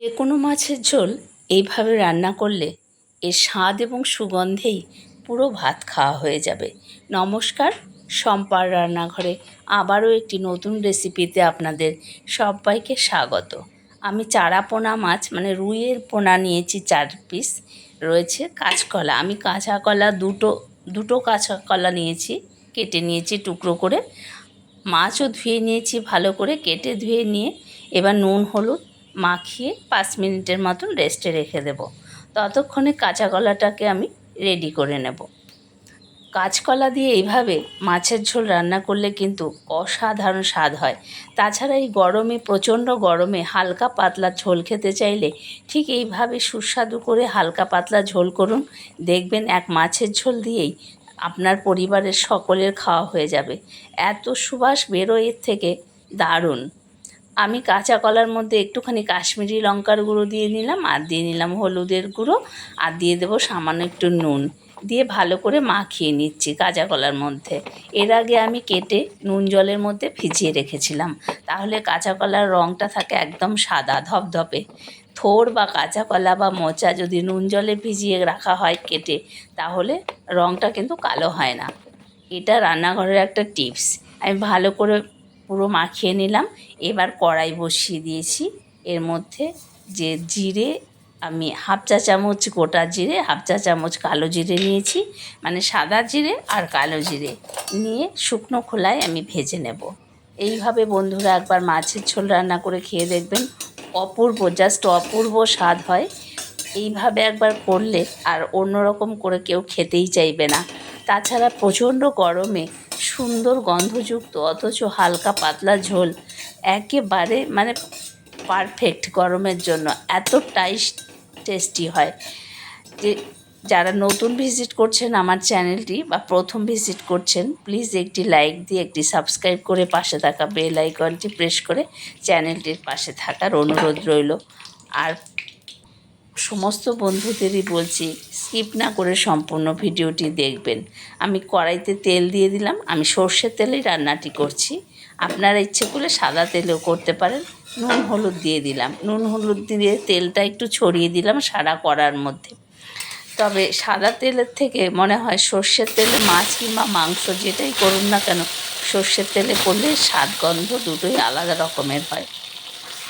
যে কোনো মাছের ঝোল এইভাবে রান্না করলে এর স্বাদ এবং সুগন্ধেই পুরো ভাত খাওয়া হয়ে যাবে। নমস্কার, শম্পার রান্নাঘরে আবারও একটি নতুন রেসিপিতে আপনাদের সবাইকে স্বাগত। আমি চারা পোনা মাছ মানে রুইয়ের পোনা নিয়েছি 4 পিস, রয়েছে কাঁচকলা। আমি কাঁচা কলা দুটো কাঁচা কলা নিয়েছি, কেটে নিয়েছি টুকরো করে। মাছও ধুয়ে নিয়েছি ভালো করে, কেটে ধুয়ে নিয়ে এবার নুন হলুদ মাখিয়ে 5 মিনিটের মতন রেস্টে রেখে দেব। ততক্ষণে কাঁচা কলাটাকে আমি রেডি করে নেব। কাঁচকলা দিয়ে এইভাবে মাছের ঝোল রান্না করলে কিন্তু অসাধারণ স্বাদ হয়। তাছাড়া এই গরমে, প্রচণ্ড গরমে হালকা পাতলা ঝোল খেতে চাইলে ঠিক এইভাবে সুস্বাদু করে হালকা পাতলা ঝোল করুন। দেখবেন এক মাছের ঝোল দিয়েই আপনার পরিবারের সকলের খাওয়া হয়ে যাবে। এত সুবাস বেরোয় এর থেকে, দারুণ। আমি কাঁচা কলার মধ্যে একটুখানি কাশ্মীরি লঙ্কার গুঁড়ো দিয়ে নিলাম, আর দিয়ে নিলাম হলুদের গুঁড়ো, আর দিয়ে দেবো সামান্য একটু নুন, দিয়ে ভালো করে মাখিয়ে নিচ্ছি কাঁচা কলার মধ্যে। এর আগে আমি কেটে নুন জলের মধ্যে ভিজিয়ে রেখেছিলাম, তাহলে কাঁচা কলার রঙটা থাকে একদম সাদা ধপধপে। থোড় বা কাঁচা কলা বা মোচা যদি নুন জলে ভিজিয়ে রাখা হয় কেটে, তাহলে রঙটা কিন্তু কালো হয় না। এটা রান্নাঘরের একটা টিপস। আমি ভালো করে পুরো মাখিয়ে নিলাম। এবার কড়াই বসিয়ে দিয়েছি। এর মধ্যে যে জিরে, আমি হাফ চা চামচ গোটা জিরে, হাফ চা চামচ কালো জিরে নিয়েছি, মানে সাদা জিরে আর কালো জিরে নিয়ে শুকনো খোলায় আমি ভেজে নেব। এইভাবে বন্ধুরা একবার মাছের ঝোল রান্না করে খেয়ে দেখবেন, অপূর্ব, জাস্ট অপূর্ব স্বাদ হয়। এইভাবে একবার করলে আর অন্যরকম করে কেউ খেতেই চাইবে না। তাছাড়া প্রচণ্ড গরমে সুন্দর গন্ধযুক্ত অথচ হালকা পাতলা ঝোল একেবারে মানে পারফেক্ট গরমের জন্য, এতটাই টেস্টি হয় যে যারা নতুন ভিজিট করছেন আমার চ্যানেলটি বা প্রথম ভিজিট করছেন, প্লিজ একটি লাইক দিয়ে একটি সাবস্ক্রাইব করে পাশে থাকা বেল আইকনটি প্রেস করে চ্যানেলটির পাশে থাকার অনুরোধ রইল। আর সমস্ত বন্ধুদেরই বলছি, স্কিপ না করে সম্পূর্ণ ভিডিওটি দেখবেন। আমি কড়াইতে তেল দিয়ে দিলাম। আমি সর্ষের তেলেই রান্নাটি করছি, আপনারা ইচ্ছে করলে সাদা তেলেও করতে পারেন। নুন হলুদ দিয়ে দিলাম, নুন হলুদ দিয়ে তেলটা একটু ছড়িয়ে দিলাম সারা কড়ার মধ্যে। তবে সাদা তেলের থেকে মনে হয় সর্ষের তেলে মাছ কিংবা মাংস যেটাই করুন না কেন, সর্ষের তেলে করলে স্বাদ গন্ধ দুটোই আলাদা রকমের হয়।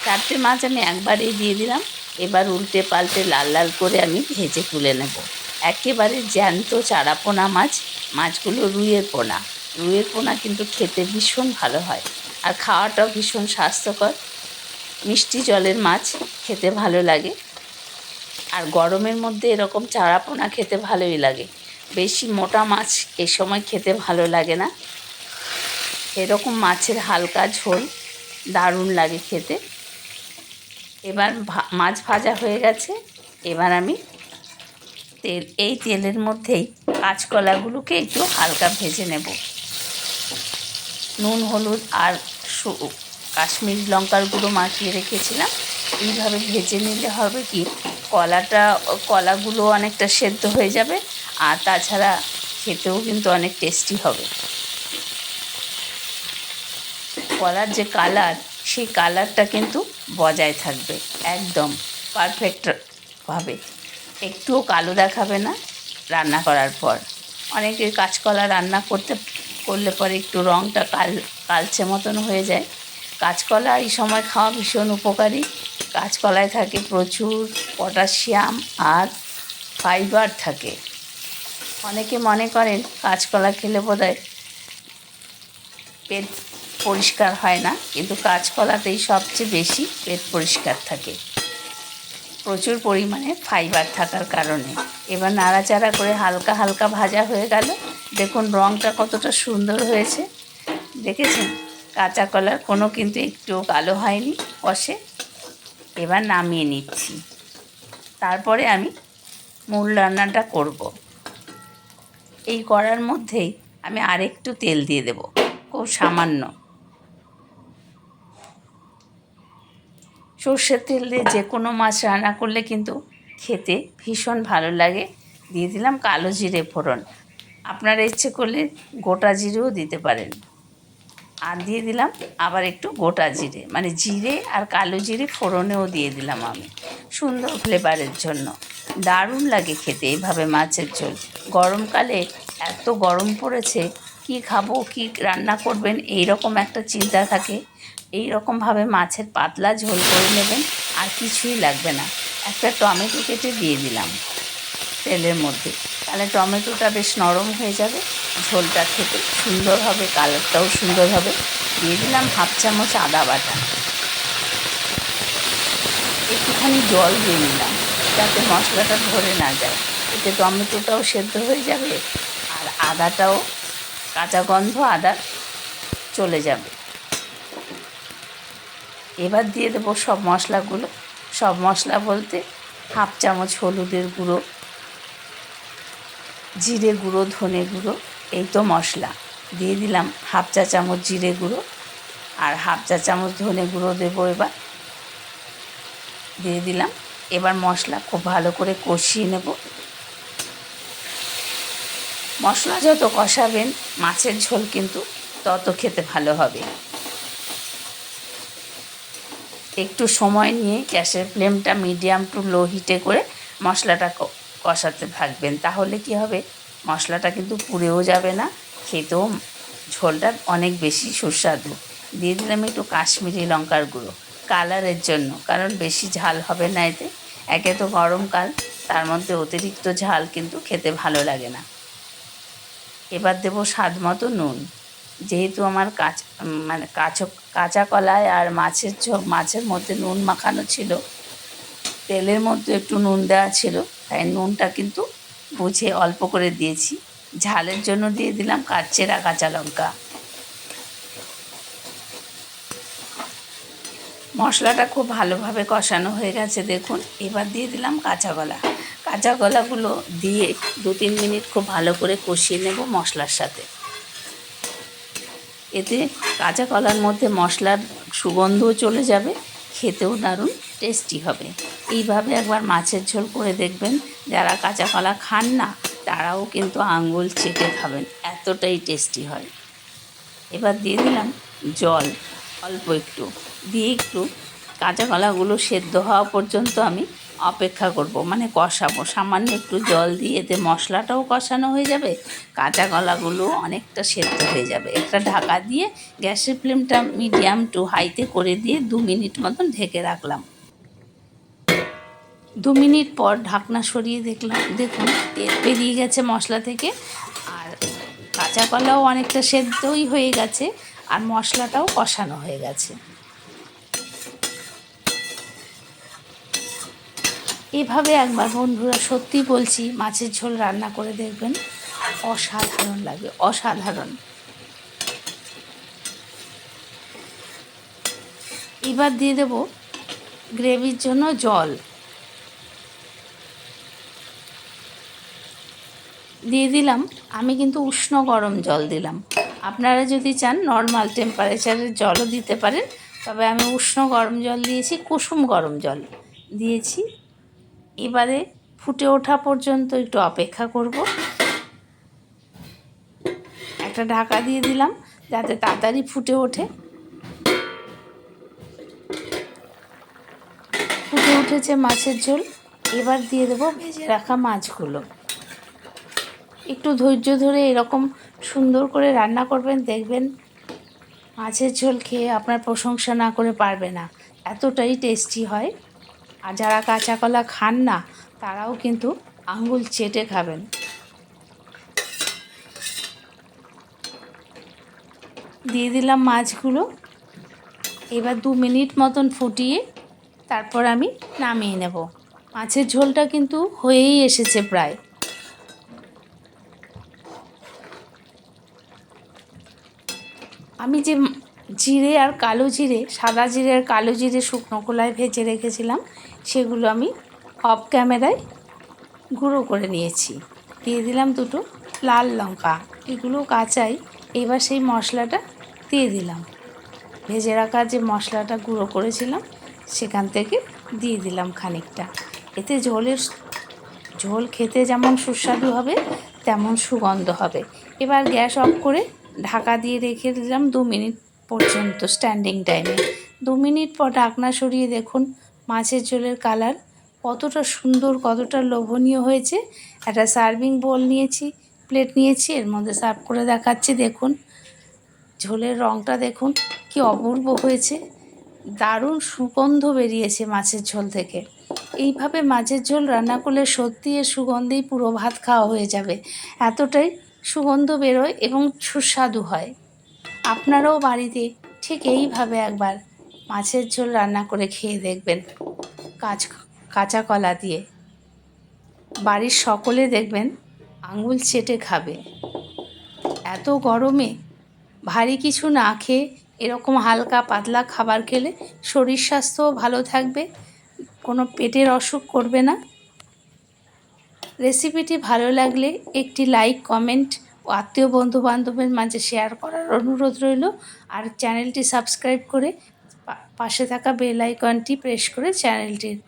4টে মাছ আমি একবারেই দিয়ে দিলাম। এবার উল্টে পাল্টে লাল লাল করে আমি ভেজে তুলে নেব। একেবারে জ্যান্ত চারা পোনা মাছ, মাছগুলো রুইয়ের পোনা। রুইয়ের পোনা কিন্তু খেতে ভীষণ ভালো হয়, আর খাওয়াটাও ভীষণ স্বাস্থ্যকর। মিষ্টি জলের মাছ খেতে ভালো লাগে, আর গরমের মধ্যে এরকম চারা পোনা খেতে ভালোই লাগে। বেশি মোটা মাছ এ সময় খেতে ভালো লাগে না। এরকম মাছের হালকা ঝোল দারুণ লাগে খেতে। এবার মাছ ভাজা হয়ে গেছে। এবার আমি এই তেলের মধ্যেই কাঁচকলাগুলোকে একটু হালকা ভেজে নেব। নুন হলুদ আর কাশ্মীরি লঙ্কার গুঁড়ো মাখিয়ে রেখেছিলাম। এইভাবে ভেজে নিলে হবে কি, কলাগুলো অনেকটা সেদ্ধ হয়ে যাবে, আর তাছাড়া খেতেও কিন্তু অনেক টেস্টি হবে। কলার যে কালার, সেই কালারটা কিন্তু বজায় থাকবে একদম পারফেক্টভাবে, একটুও কালো দেখাবে না রান্না করার পর। অনেকে কাঁচকলা রান্না করলে পরে একটু রঙটা কালচে মতন হয়ে যায়। কাঁচকলা এই সময় খাওয়া ভীষণ উপকারী। কাঁচকলায় থাকে প্রচুর পটাশিয়াম আর ফাইবার থাকে। অনেকে মনে করেন কাঁচকলা খেলে বোধহয় পেট পরিষ্কার হয় না, কিন্তু কাঁচকলাতেই সবচেয়ে বেশি পেট পরিষ্কার থাকে, প্রচুর পরিমাণে ফাইবার থাকার কারণে। এবার নাড়াচাড়া করে হালকা হালকা ভাজা হয়ে গেল। দেখুন রঙটা কতটা সুন্দর হয়েছে, দেখেছেন? কাঁচা কলার কোনো কিন্তু একটুও কালো হয়নি কষে। এবার নামিয়ে নিচ্ছি। তারপরে আমি মূল রান্নাটা করব। এই কড়ার মধ্যেই আমি আরেকটু তেল দিয়ে দেব, খুব সামান্য। সর্ষের তেল দিয়ে যে কোনো মাছ রান্না করলে কিন্তু খেতে ভীষণ ভালো লাগে। দিয়ে দিলাম কালো জিরে ফোড়ন, আপনারা ইচ্ছে করলে গোটা জিরেও দিতে পারেন। আর দিয়ে দিলাম আবার একটু গোটা জিরে, মানে জিরে আর কালো জিরে ফোড়নেও দিয়ে দিলাম আমি, সুন্দর ফ্লেভারের জন্য। দারুণ লাগে খেতে এইভাবে মাছের ঝোল। গরমকালে এত গরম পড়েছে, কি খাবো কি রান্না করবেন এই রকম একটা চিন্তা থাকে। এই রকমভাবে মাছের পাতলা ঝোল করে নেবেন, আর কিছুই লাগবে না। একটা টমেটো কেটে দিয়ে দিলাম তেলের মধ্যে, তাহলে টমেটোটা বেশ নরম হয়ে যাবে, ঝোলটা খেতে সুন্দর হবে, কালারটাও সুন্দর হবে। দিয়ে দিলাম হাফ চামচ আদা বাটা, একটুখানি জল দিয়ে নিলাম যাতে মশলাটা ধরে না যায়, এতে টমেটোটাও সেদ্ধ হয়ে যাবে আর আদাটাও, কাঁচা গন্ধ আদার চলে যাবে। এবার দিয়ে দেবো সব মশলাগুলো। সব মশলা বলতে হাফ চামচ হলুদের গুঁড়ো, জিরে গুঁড়ো, ধনে গুঁড়ো, এই তো মশলা। দিয়ে দিলাম হাফ চা চামচ জিরে গুঁড়ো আর হাফ চা চামচ ধনে গুঁড়ো দেবো। এবার দিয়ে দিলাম। এবার মশলা খুব ভালো করে কষিয়ে নেব। মশলা যত কষাবেন মাছের ঝোল কিন্তু তত খেতে ভালো হবে। একটু সময় নিয়ে গ্যাসের ফ্লেমটা মিডিয়াম টু লো হিটে করে মশলাটা কষাতে থাকবেন, তাহলে কি হবে, মশলাটা কিন্তু পুড়েও যাবে না, খেতেও ঝোলটা অনেক বেশি সুস্বাদু। দিয়ে দিলাম একটু কাশ্মীরি লঙ্কার গুঁড়ো কালারের জন্য, কারণ বেশি ঝাল হবে না এতে। একে তো গরমকাল, তার মধ্যে অতিরিক্ত ঝাল কিন্তু খেতে ভালো লাগে না। এবার দেবো স্বাদ মতো নুন। যেহেতু আমার কাঁচা কলায় আর মাছের মধ্যে নুন মাখানো ছিল, তেলের মধ্যে একটু নুন দেওয়া ছিল, তাই নুনটা কিন্তু বুঝে অল্প করে দিয়েছি। ঝালের জন্য দিয়ে দিলাম চেরা কাঁচা লঙ্কা। মশলাটা খুব ভালোভাবে কষানো হয়ে গেছে দেখুন। এবার দিয়ে দিলাম কাঁচা কলাগুলো দিয়ে 2-3 মিনিট খুব ভালো করে কষিয়ে নেব মশলার সাথে। এতে কাঁচা কলার মধ্যে মশলার সুগন্ধও চলে যাবে, খেতেও দারুণ টেস্টি হবে। এইভাবে একবার মাছের ঝোল করে দেখবেন, যারা কাঁচা কলা খান না তারাও কিন্তু আঙুল চেটে খাবেন, এতটাই টেস্টি হয়। এবার দিয়ে দিলাম জল অল্প একটু, দিয়ে একটু কাঁচা কলাগুলো সেদ্ধ হওয়া পর্যন্ত আমি অপেক্ষা করব, মানে কষাবো। সামান্য একটু জল দিয়ে এতে মশলাটাও কষানো হয়ে যাবে, কাঁচা কলাগুলো অনেকটা সেদ্ধ হয়ে যাবে। একটা ঢাকা দিয়ে গ্যাসের ফ্লেমটা মিডিয়াম টু হাইতে করে দিয়ে 2 মিনিট মতন ঢেকে রাখলাম। 2 মিনিট পর ঢাকনা সরিয়ে দেখুন তেল বেরিয়ে গেছে মশলা থেকে, আর কাঁচা কলাও অনেকটা সেদ্ধই হয়ে গেছে, আর মশলাটাও কষানো হয়ে গেছে। এভাবে একবার বন্ধুরা সত্যি বলছি মাছের ঝোল রান্না করে দেখবেন, অসাধারণ লাগবে, অসাধারণ। এবার দিয়ে দেব গ্রেভির জন্য জল। দিয়ে দিলাম, আমি কিন্তু উষ্ণ গরম জল দিলাম। আপনারা যদি চান নর্মাল টেম্পারেচারের জলও দিতে পারেন, তবে আমি উষ্ণ গরম জল দিয়েছি, কুসুম গরম জল দিয়েছি। এবারে ফুটে ওঠা পর্যন্ত একটু অপেক্ষা করব। একটা ঢাকা দিয়ে দিলাম যাতে তাড়াতাড়ি ফুটে ওঠে। ফুটে উঠেছে মাছের ঝোল। এবার দিয়ে দেবো ভেজে রাখা মাছগুলো। একটু ধৈর্য ধরে এরকম সুন্দর করে রান্না করবেন, দেখবেন মাছের ঝোল খেয়ে আপনার প্রশংসা না করে পারবে না, এতটাই টেস্টি হয়। আর যারা কাঁচা কলা খান না তারাও কিন্তু আঙুল চেটে খাবেন। দিয়ে দিলাম মাছগুলো। এবার 2 মিনিট মতন ফুটিয়ে তারপর আমি নামিয়ে নেব। মাছের ঝোলটা কিন্তু হয়েই এসেছে প্রায়। আমি যে জিরে আর কালো জিরে, সাদা জিরে আর কালো জিরে শুকনো খোলায় ভেজে রেখেছিলাম, সেগুলো আমি অফ ক্যামেরায় গুঁড়ো করে নিয়েছি। দিয়ে দিলাম 2টো লাল লঙ্কা, এগুলো কাঁচাই। এবার সেই মশলাটা দিয়ে দিলাম, ভেজে রাখা যে মশলাটা গুঁড়ো করেছিলাম সেখান থেকে দিয়ে দিলাম খানিকটা। এতে ঝোল খেতে যেমন সুস্বাদু হবে তেমন সুগন্ধ হবে। এবার গ্যাস অফ করে ঢাকা দিয়ে রেখে দিলাম 2 মিনিট পর্যন্ত স্ট্যান্ডিং টাইমে। 2 মিনিট পর ঢাকনা সরিয়ে দেখুন মাছের ঝোলের কালার কতটা সুন্দর, কতটা লোভনীয় হয়েছে। একটা সার্ভিং বোল নিয়েছি, প্লেট নিয়েছি, এর মধ্যে সার্ভ করে দেখাচ্ছি। দেখুন ঝোলের রঙটা দেখুন কি অপূর্ব হয়েছে, দারুণ সুগন্ধ বেরিয়েছে মাছের ঝোল থেকে। এইভাবে মাছের ঝোল রান্না করলে সত্যি এর সুগন্ধেই পুরো ভাত খাওয়া হয়ে যাবে, এতটাই সুগন্ধ বেরোয় এবং সুস্বাদু হয়। আপনারাও বাড়িতে ঠিক এইভাবে একবার মাছের ঝোল রান্না করে খেয়ে দেখবেন কাঁচা কলা দিয়ে। বাড়ির সকলে দেখবেন আঙুল চেটে খাবে। এত গরমে ভারী কিছু না খেয়ে এরকম হালকা পাতলা খাবার খেলে শরীর স্বাস্থ্যও ভালো থাকবে, কোনো পেটের অসুখ করবে না। রেসিপিটি ভালো লাগলে একটি লাইক, কমেন্ট ও আত্মীয় বন্ধু বান্ধবের মাঝে শেয়ার করার অনুরোধ রইল। আর চ্যানেলটি সাবস্ক্রাইব করে পাশে থাকা বেল আইকনটি প্রেস করে চ্যানেলটির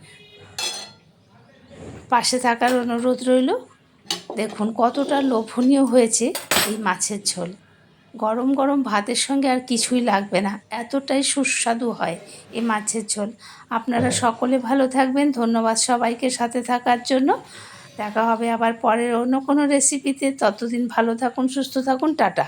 পাশে থাকার অনুরোধ রইল। দেখুন কতটা লোভনীয় হয়েছে এই মাছের ঝোল। গরম গরম ভাতের সঙ্গে আর কিছুই লাগবে না, এতটাই সুস্বাদু হয় এই মাছের ঝোল। আপনারা সকলে ভালো থাকবেন। ধন্যবাদ সবাইকে সাথে থাকার জন্য। দেখা হবে আবার পরের অন্য কোনো রেসিপিতে। ততদিন ভালো থাকুন, সুস্থ থাকুন, টাটা।